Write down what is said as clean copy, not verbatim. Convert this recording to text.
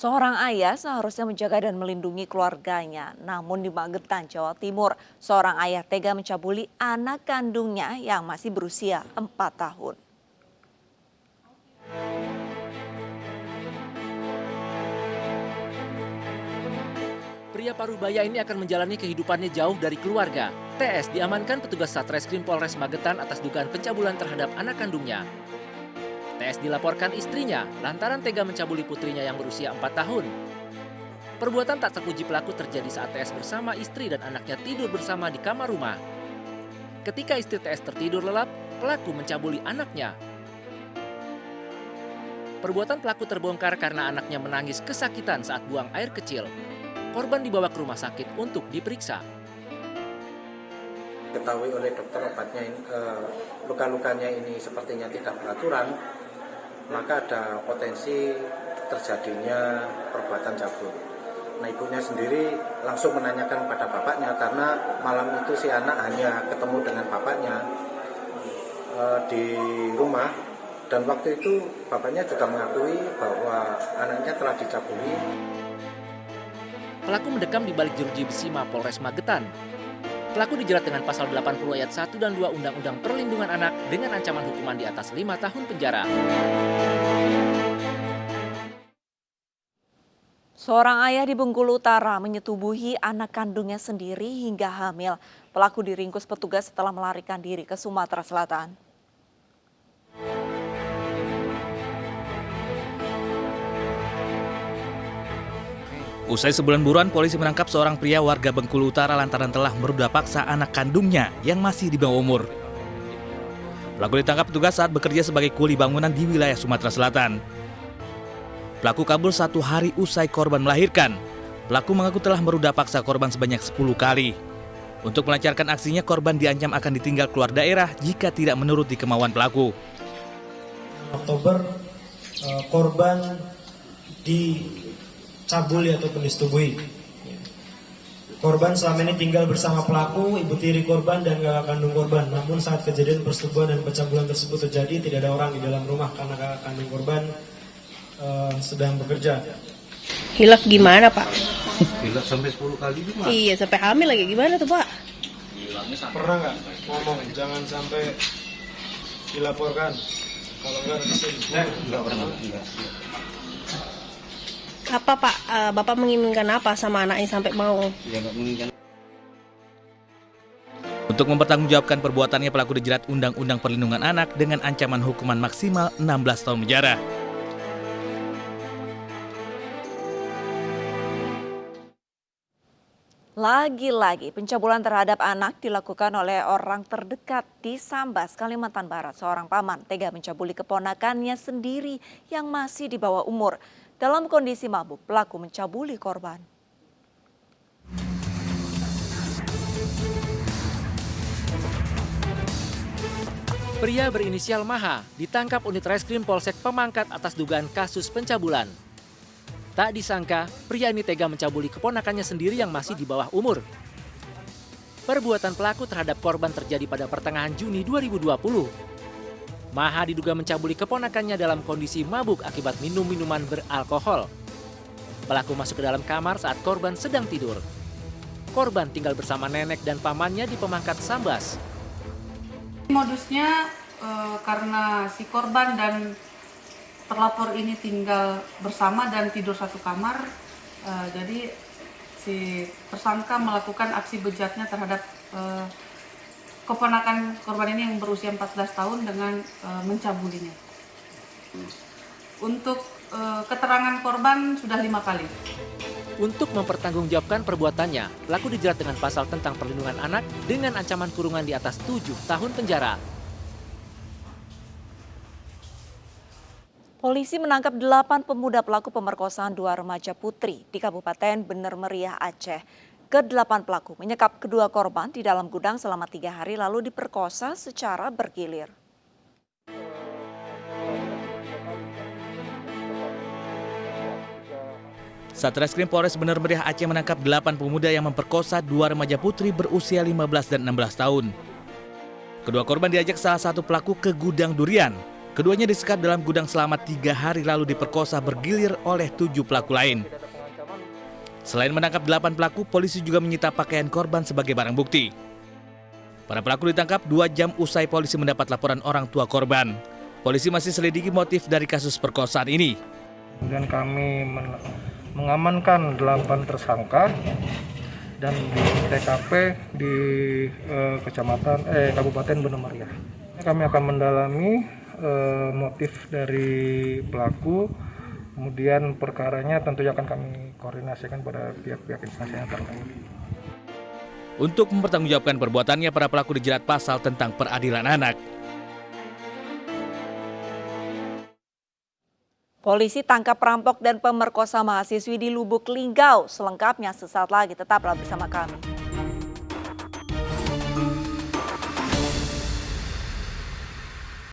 Seorang ayah seharusnya menjaga dan melindungi keluarganya. Namun di Magetan, Jawa Timur, seorang ayah tega mencabuli anak kandungnya yang masih berusia 4 tahun. Pria Parubaya ini akan menjalani kehidupannya jauh dari keluarga. TS diamankan petugas Satreskrim Polres Magetan atas dugaan pencabulan terhadap anak kandungnya. TS dilaporkan istrinya lantaran tega mencabuli putrinya yang berusia 4 tahun. Perbuatan tak terpuji pelaku terjadi saat TS bersama istri dan anaknya tidur bersama di kamar rumah. Ketika istri TS tertidur lelap, pelaku mencabuli anaknya. Perbuatan pelaku terbongkar karena anaknya menangis kesakitan saat buang air kecil. Korban dibawa ke rumah sakit untuk diperiksa. Ketahui oleh dokter obatnya luka-lukanya ini sepertinya tidak beraturan, maka ada potensi terjadinya perbuatan cabul. Nah, ibunya sendiri langsung menanyakan pada bapaknya karena malam itu si anak hanya ketemu dengan bapaknya di rumah, dan waktu itu bapaknya juga mengakui bahwa anaknya telah dicabuli. Pelaku mendekam di balik jeruji besi Mapolres Magetan. Pelaku dijerat dengan pasal 80 ayat 1 dan 2 Undang-Undang Perlindungan Anak dengan ancaman hukuman di atas 5 tahun penjara. Seorang ayah di Bengkulu Utara menyetubuhi anak kandungnya sendiri hingga hamil. Pelaku diringkus petugas setelah melarikan diri ke Sumatera Selatan. Usai sebulan buruan, polisi menangkap seorang pria warga Bengkulu Utara lantaran telah meruda paksa anak kandungnya yang masih di bawah umur. Pelaku ditangkap petugas saat bekerja sebagai kuli bangunan di wilayah Sumatera Selatan. Pelaku kabur 1 hari usai korban melahirkan. Pelaku mengaku telah meruda paksa korban sebanyak 10 kali. Untuk melancarkan aksinya, korban diancam akan ditinggal keluar daerah jika tidak menuruti kemauan pelaku. Oktober, korban dicabuli ataupun disetubuhi. Korban selama ini tinggal bersama pelaku, ibu tiri korban, dan kakak kandung korban. Namun saat kejadian persetubuhan dan pencabulan tersebut terjadi, tidak ada orang di dalam rumah karena kakak kandung korban sedang bekerja. Hilaf gimana, Pak? Hilaf sampai 10 kali juga. Iya, sampai hamil lagi. Gimana tuh, Pak? Pernah nggak ngomong jangan sampai dilaporkan? Kalau enggak nanti Enggak pernah. Enggak. Apa, Pak? Bapak menginginkan apa sama anaknya sampai mau? Ya enggak menginginkan. Untuk mempertanggungjawabkan perbuatannya, pelaku dijerat Undang-Undang Perlindungan Anak dengan ancaman hukuman maksimal 16 tahun penjara. Lagi-lagi pencabulan terhadap anak dilakukan oleh orang terdekat di Sambas, Kalimantan Barat. Seorang paman tega mencabuli keponakannya sendiri yang masih di bawah umur. Dalam kondisi mabuk, pelaku mencabuli korban. Pria berinisial Maha ditangkap unit reskrim Polsek Pemangkat atas dugaan kasus pencabulan. Tak disangka, pria ini tega mencabuli keponakannya sendiri yang masih di bawah umur. Perbuatan pelaku terhadap korban terjadi pada pertengahan Juni 2020. Maha diduga mencabuli keponakannya dalam kondisi mabuk akibat minum minuman beralkohol. Pelaku masuk ke dalam kamar saat korban sedang tidur. Korban tinggal bersama nenek dan pamannya di Pemangkat Sambas. Modusnya karena si korban dan terlapor ini tinggal bersama dan tidur satu kamar, jadi si tersangka melakukan aksi bejatnya terhadap keponakan korban ini yang berusia 14 tahun dengan mencabulinya. Untuk keterangan korban sudah 5 kali. Untuk mempertanggungjawabkan perbuatannya, pelaku dijerat dengan pasal tentang perlindungan anak dengan ancaman kurungan di atas 7 tahun penjara. Polisi menangkap 8 pemuda pelaku pemerkosaan 2 remaja putri di Kabupaten Bener Meriah, Aceh. Ke-8 pelaku menyekap kedua korban di dalam gudang selama 3 hari lalu diperkosa secara bergilir. Satreskrim Polres Bener Meriah Aceh menangkap 8 pemuda yang memperkosa 2 remaja putri berusia 15 dan 16 tahun. Kedua korban diajak salah satu pelaku ke gudang durian. Keduanya disekap dalam gudang selama 3 hari lalu diperkosa bergilir oleh 7 pelaku lain. Selain menangkap 8 pelaku, polisi juga menyita pakaian korban sebagai barang bukti. Para pelaku ditangkap 2 jam usai polisi mendapat laporan orang tua korban. Polisi masih selidiki motif dari kasus perkosaan ini. Kemudian kami mengamankan 8 tersangka dan di TKP di Kabupaten Bener Meriah. Kami akan mendalami motif dari pelaku, kemudian perkaranya tentunya akan kami koordinasikan pada pihak-pihak instansi yang terkait. Untuk mempertanggungjawabkan perbuatannya, para pelaku dijerat pasal tentang peradilan anak. Polisi tangkap perampok dan pemerkosa mahasiswi di Lubuk Linggau. Selengkapnya sesaat lagi, tetaplah bersama kami.